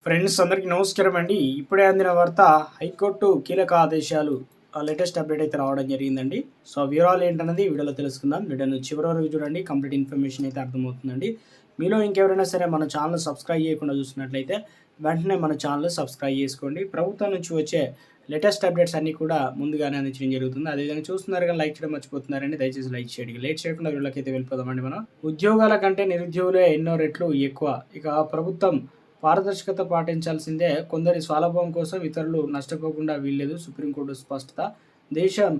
Friends అందరికీ నమస్కారం అండి. ఇప్పుడే అందిన వార్త హైకోర్టు కీలక ఆదేశాలు లేటెస్ట్ అప్డేట్ అయితే రావడం జరిగిందండి. సో వివరాలు ఏంటన్నది వీడియోలో తెలుసుకుందాం. వీడియోను చివరి వరకు చూడండి, కంప్లీట్ ఇన్ఫర్మేషన్ అయితే అర్థమవుతుందండి. మీలో ఇంకెవరైనా సరే మన ఛానల్ సబ్స్క్రైబ్ చేయకుండా చూస్తున్నట్లయితే వెంటనే మన ఛానల్ సబ్స్క్రైబ్ చేసుకోండి. ప్రభుత్వం నుంచి వచ్చే లేటెస్ట్ అప్డేట్స్ అన్నీ కూడా ముందుగానే అందించడం జరుగుతుంది. అదేవిధంగా చూస్తున్నారు కానీ లైక్ చేయడం మర్చిపోతున్నారండి. దయచేసి లైక్ చేయండి. లేట్ చేయకుండా వీళ్ళకి అయితే వెళ్ళిపోదామండి. మనం ఉద్యోగాల కంటే నిరుద్యోగులే ఎన్నో రెట్లు ఎక్కువ. ఇక ప్రభుత్వం పారదర్శకత పాటించాల్సిందే. కొందరి స్వలాభం కోసం ఇతరులు నష్టపోకుండా వీల్లేదు. సుప్రీంకోర్టు స్పష్టత. దేశం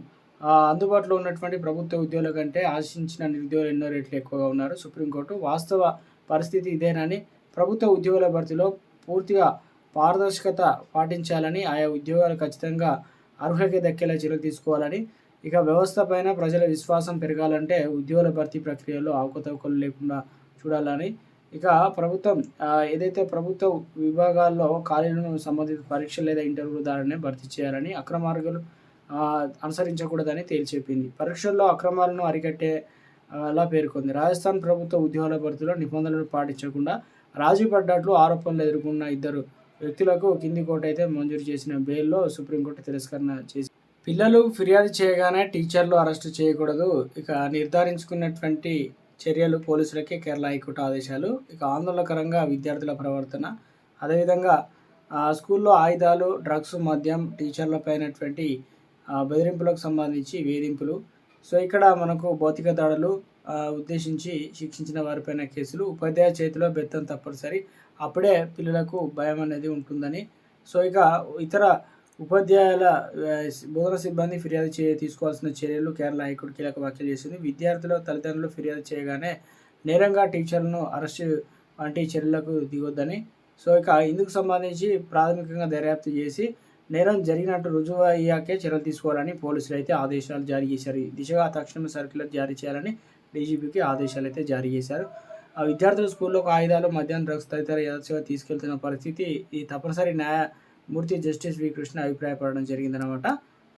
అందుబాటులో ఉన్నటువంటి ప్రభుత్వ ఉద్యోగుల కంటే ఆశించిన నిరుద్యోగులు ఎన్నో రెట్లు ఎక్కువగా ఉన్నారు. సుప్రీంకోర్టు వాస్తవ పరిస్థితి ఇదేనని, ప్రభుత్వ ఉద్యోగుల భర్తీలో పూర్తిగా పారదర్శకత పాటించాలని, ఆయా ఉద్యోగాలు ఖచ్చితంగా అర్హులకే దక్కేలా చర్యలు తీసుకోవాలని, ఇక వ్యవస్థ పైన ప్రజల విశ్వాసం పెరగాలంటే ఉద్యోగుల భర్తీ ప్రక్రియలో అవకతవకలు లేకుండా చూడాలని, ఇక ప్రభుత్వం ఏదైతే ప్రభుత్వ విభాగాల్లో ఖాళీలను సంబంధిత పరీక్షలు లేదా ఇంటర్వ్యూల ద్వారానే భర్తీ చేయాలని, అక్రమార్గాలు అనుసరించకూడదని తేల్చెప్పింది. పరీక్షల్లో అక్రమాలను అరికట్టే అలా పేర్కొంది. రాజస్థాన్ ప్రభుత్వ ఉద్యోగాల భర్తీలో నిబంధనలు పాటించకుండా రాజీ పడ్డట్లు ఆరోపణలు ఎదుర్కొన్న ఇద్దరు వ్యక్తులకు కింది కోర్టు అయితే మంజూరు చేసిన బెయిల్లో సుప్రీంకోర్టు తిరస్కరణ చేసి, పిల్లలు ఫిర్యాదు చేయగానే టీచర్లు అరెస్టు చేయకూడదు. ఇక నిర్ధారించుకున్నటువంటి చర్యలు పోలీసులకే కేరళ హైకోర్టు ఆదేశాలు. ఇక ఆందోళనకరంగా విద్యార్థుల ప్రవర్తన, అదేవిధంగా స్కూల్లో ఆయుధాలు, డ్రగ్స్, మద్యం, టీచర్లపైనటువంటి బెదిరింపులకు సంబంధించి వేధింపులు. సో ఇక్కడ మనకు భౌతిక దాడులు ఉద్దేశించి శిక్షించిన వారిపైన కేసులు, ఉపాధ్యాయ చేతిలో బెత్తం తప్పనిసరి, అప్పుడే పిల్లలకు భయం అనేది ఉంటుందని. సో ఇక ఇతర ఉపాధ్యాయుల బోధన సిబ్బంది ఫిర్యాదు తీసుకోవాల్సిన చర్యలు కేరళ హైకోర్టు కీలక వ్యాఖ్యలు చేసింది. విద్యార్థుల తల్లిదండ్రులు ఫిర్యాదు చేయగానే నేరంగా టీచర్లను అరెస్టు వంటి చర్యలకు దిగొద్దని. సో ఇక ఇందుకు సంబంధించి ప్రాథమికంగా దర్యాప్తు చేసి నేరం జరిగినట్టు రుజువు అయ్యాకే చర్యలు తీసుకోవాలని పోలీసులు అయితే ఆదేశాలు జారీ చేశారు. ఈ దిశగా తక్షణ సర్క్యులర్ జారీ చేయాలని డీజీపీకి ఆదేశాలు అయితే జారీ చేశారు. ఆ విద్యార్థులు స్కూల్లోకి ఆయుధాలు, మద్యం, డ్రగ్స్ తదితర యథాశగా తీసుకెళ్తున్న పరిస్థితి ఈ తప్పనిసరి న్యాయమూర్తి జస్టిస్ వి కృష్ణ అభిప్రాయపడడం జరిగిందనమాట.